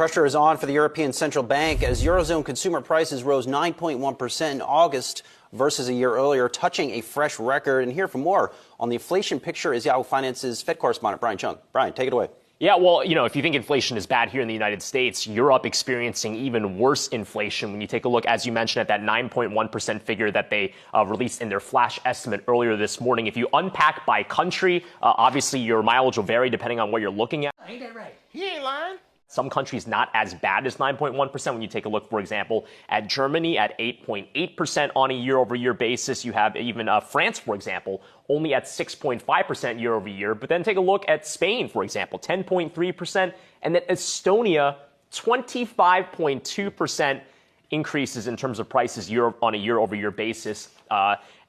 Pressure is on for the European Central Bank as Eurozone consumer prices rose 9.1% in August versus a year earlier, touching a fresh record. And here for more on the inflation picture is Yahoo Finance's Fed correspondent Brian Chung. Brian, take it away. Yeah, well, if you think inflation is bad here in the United States, Europe experiencing even worse inflation. When you take a look, as you mentioned, at that 9.1% figure that they released in their flash estimate earlier this morning. If you unpack by country, obviously your mileage will vary depending on what you're looking at. Ain't that right? He ain't lying. Some countries not as bad as 9.1%. When you take a look, for example, at Germany at 8.8% on a year-over-year basis. You have even France, for example, only at 6.5% year-over-year. But then take a look at Spain, for example, 10.3%. And then Estonia, 25.2% increases in terms of prices on a year-over-year basis.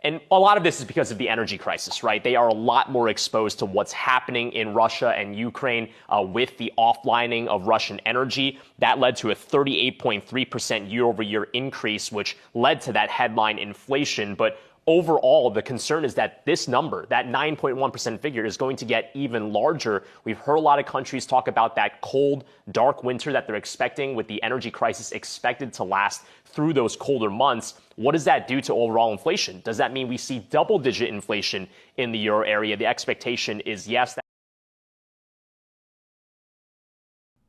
And a lot of this is because of the energy crisis, right? They are a lot more exposed to what's happening in Russia and Ukraine with the offlining of Russian energy. That led to a 38.3% year-over-year increase, which led to that headline inflation. But overall, the concern is that this number, that 9.1% figure, is going to get even larger. We've heard a lot of countries talk about that cold, dark winter that they're expecting, with the energy crisis expected to last through those colder months. What does that do to overall inflation? Does that mean we see double-digit inflation in the euro area? The expectation is yes.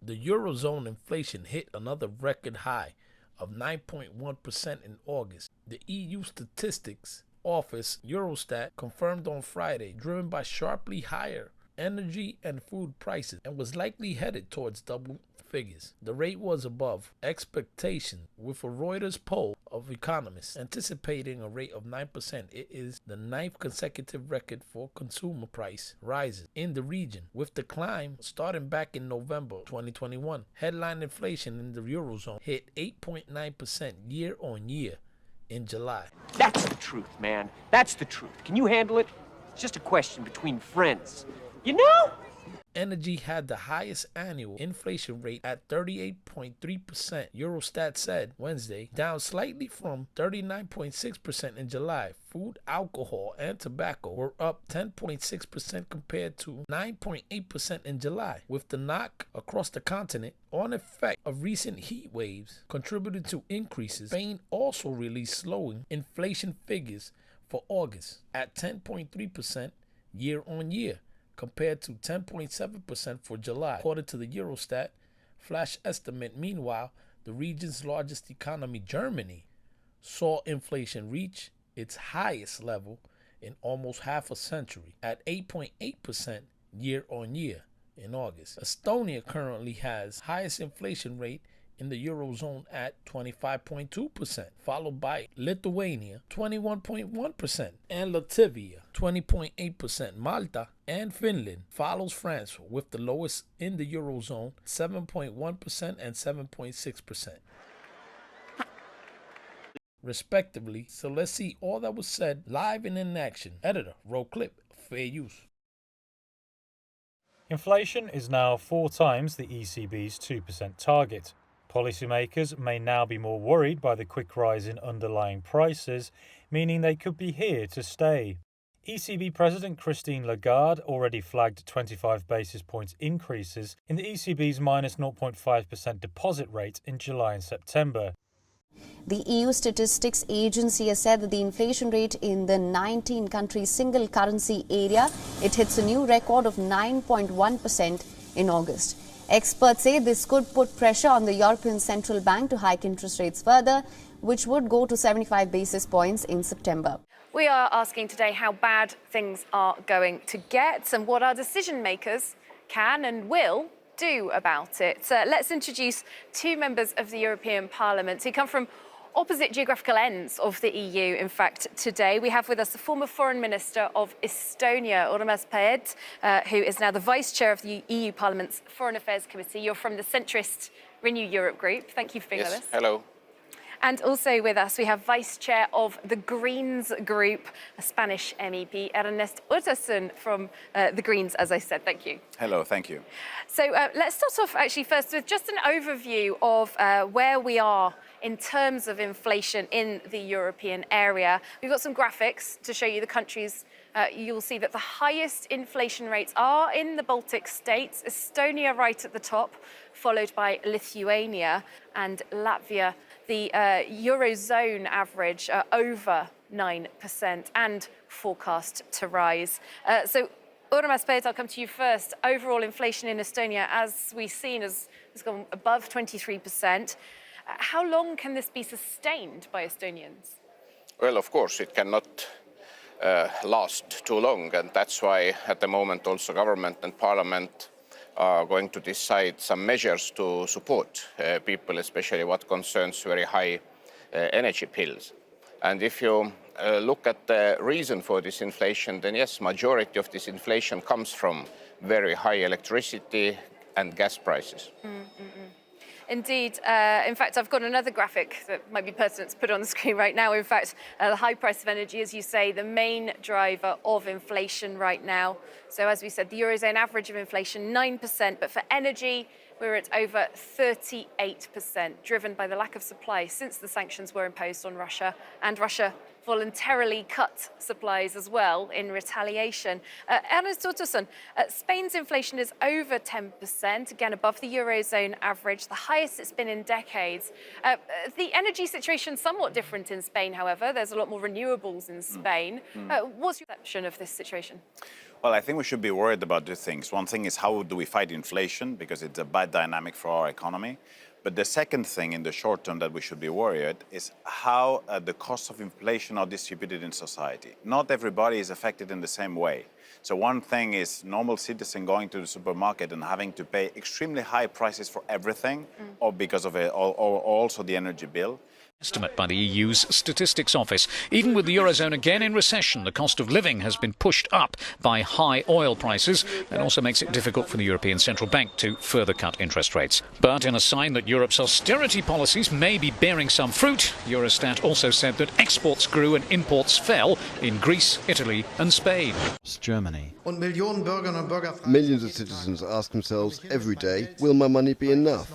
The Eurozone inflation hit another record high of 9.1% in August. The EU Statistics Office, Eurostat, confirmed on Friday, driven by sharply higher energy and food prices, and was likely headed towards double figures. The rate was above expectation, with a Reuters poll of economists anticipating a rate of 9%. It is the ninth consecutive record for consumer price rises in the region, with the climb starting back in November 2021. Headline inflation in the Eurozone hit 8.9% year on year in July. That's the truth, man. That's the truth. Can you handle it? It's just a question between friends. You know? Energy had the highest annual inflation rate at 38.3%, Eurostat said Wednesday, down slightly from 39.6% in July. Food, alcohol, and tobacco were up 10.6% compared to 9.8% in July, with the knock across the continent on effect of recent heat waves contributed to increases. Spain also released slowing inflation figures for August at 10.3% year on year, compared to 10.7% for July. According to the Eurostat flash estimate, meanwhile, the region's largest economy, Germany, saw inflation reach its highest level in almost half a century at 8.8% year on year in August. Estonia currently has highest inflation rate in the Eurozone at 25.2%, followed by Lithuania, 21.1%, and Latvia, 20.8%. Malta and Finland follows France with the lowest in the Eurozone, 7.1% and 7.6%, respectively. So let's see all that was said live and in action. Editor, roll clip, fair use. Inflation is now 4 times the ECB's 2% target. Policymakers may now be more worried by the quick rise in underlying prices, meaning they could be here to stay. ECB President Christine Lagarde already flagged 25 basis points increases in the ECB's minus 0.5% deposit rate in July and September. The EU Statistics Agency has said that the inflation rate in the 19-country single currency area, it hits a new record of 9.1% in August. Experts say this could put pressure on the European Central Bank to hike interest rates further, which would go to 75 basis points in September. We are asking today how bad things are going to get and what our decision makers can and will do about it. Let's introduce 2 members of the European Parliament who come from opposite geographical ends of the EU. In fact, today we have with us the former Foreign Minister of Estonia, Urmas Paet, who is now the Vice Chair of the EU Parliament's Foreign Affairs Committee. You're from the centrist Renew Europe group. Thank you for being with us. Hello. And also with us, we have Vice Chair of the Greens group, a Spanish MEP, Ernest Urtasun from the Greens, as I said. Thank you. Hello, thank you. So let's start off actually first with just an overview of where we are in terms of inflation in the European area. We've got some graphics to show you the countries. You'll see that the highest inflation rates are in the Baltic states, Estonia right at the top, followed by Lithuania and Latvia. The Eurozone average over 9% and forecast to rise. So, Urmas Peit, I'll come to you first. Overall inflation in Estonia, as we've seen, has gone above 23%. How long can this be sustained by Estonians? Well, of course, it cannot last too long, and that's why at the moment also government and parliament are going to decide some measures to support people, especially what concerns very high energy bills. And if you look at the reason for this inflation, then yes, majority of this inflation comes from very high electricity and gas prices. Indeed. In fact, I've got another graphic that might be pertinent to put on the screen right now. In fact, the high price of energy, as you say, the main driver of inflation right now. So as we said, the Eurozone average of inflation, 9%, but for energy, we're at over 38%, driven by the lack of supply since the sanctions were imposed on Russia, and Russia voluntarily cut supplies as well in retaliation. Ernest Tortoson, Spain's inflation is over 10%, again above the Eurozone average, the highest it's been in decades. The energy situation is somewhat different in Spain, however. There's a lot more renewables in Spain. What's your perception of this situation? Well, I think we should be worried about two things. One thing is how do we fight inflation, because it's a bad dynamic for our economy. But the second thing in the short term that we should be worried is how the costs of inflation are distributed in society. Not everybody is affected in the same way. So one thing is normal citizen going to the supermarket and having to pay extremely high prices for everything, or because of it, or also the energy bill. Estimate by the EU's Statistics Office. Even with the Eurozone again in recession, the cost of living has been pushed up by high oil prices. That also makes it difficult for the European Central Bank to further cut interest rates. But in a sign that Europe's austerity policies may be bearing some fruit, Eurostat also said that exports grew and imports fell in Greece, Italy and Spain. Germany. Millions of citizens ask themselves every day, will my money be enough?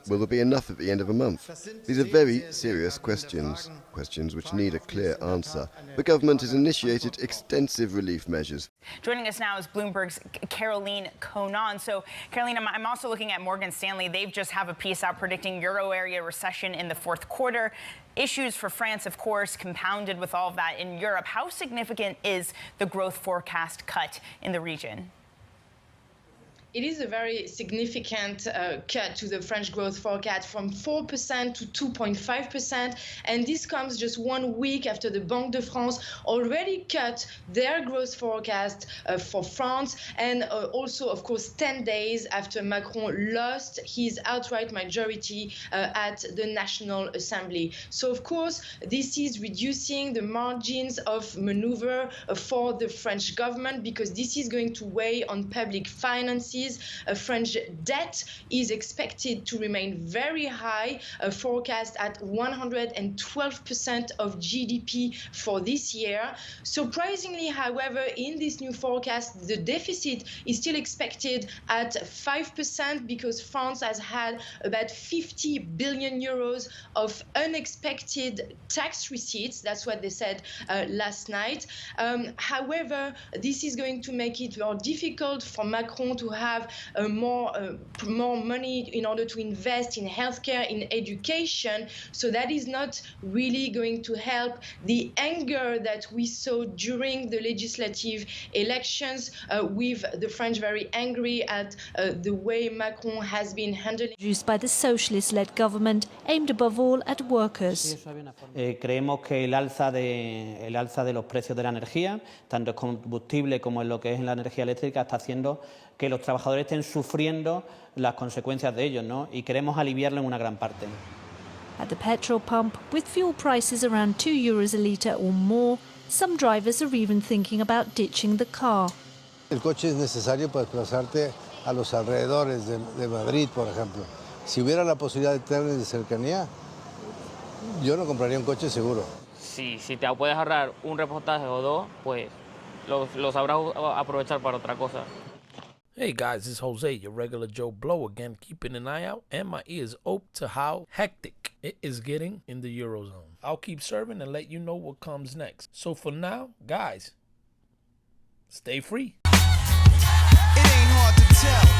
Will there be enough at the end of a month? These are very serious questions, questions which need a clear answer. The government has initiated extensive relief measures. Joining us now is Bloomberg's Caroline Conan. So, Caroline, I'm also looking at Morgan Stanley. They've just have a piece out predicting euro area recession in the fourth quarter. Issues for France, of course, compounded with all of that in Europe. How significant is the growth forecast cut in the region? It is a very significant cut to the French growth forecast from 4% to 2.5%. And this comes just 1 week after the Banque de France already cut their growth forecast for France. And also, of course, 10 days after Macron lost his outright majority at the National Assembly. So, of course, this is reducing the margins of maneuver for the French government, because this is going to weigh on public finances. French debt is expected to remain very high, forecast at 112% of GDP for this year. Surprisingly, however, in this new forecast, the deficit is still expected at 5%, because France has had about 50 billion euros of unexpected tax receipts. That's what they said last night. However, this is going to make it more difficult for Macron to have more money in order to invest in healthcare, in education. So that is not really going to help the anger that we saw during the legislative elections, with the French very angry at the way Macron has been handling. Produced by the socialist-led government, aimed above all at workers. Creemos que el alza de los precios de la energía, tanto en combustible como en lo que es en la energía eléctrica, está haciendo que los trabajadores estén sufriendo las consecuencias de ello, ¿no? Y queremos aliviarlo en una gran parte. At the petrol pump, with fuel prices around €2 a litre or more, some drivers are even thinking about ditching the car. El coche es necesario para desplazarte a los alrededores de Madrid, por ejemplo. Si hubiera la posibilidad de trenes de cercanía, yo no compraría un coche seguro. Si te puedes ahorrar un reportaje o dos, pues lo sabrás aprovechar para otra cosa. Hey guys, this is Jose, your regular Joe Blow again, keeping an eye out and my ears open to how hectic it is getting in the Eurozone. I'll keep serving and let you know what comes next. So for now, guys, stay free. It ain't hard to tell.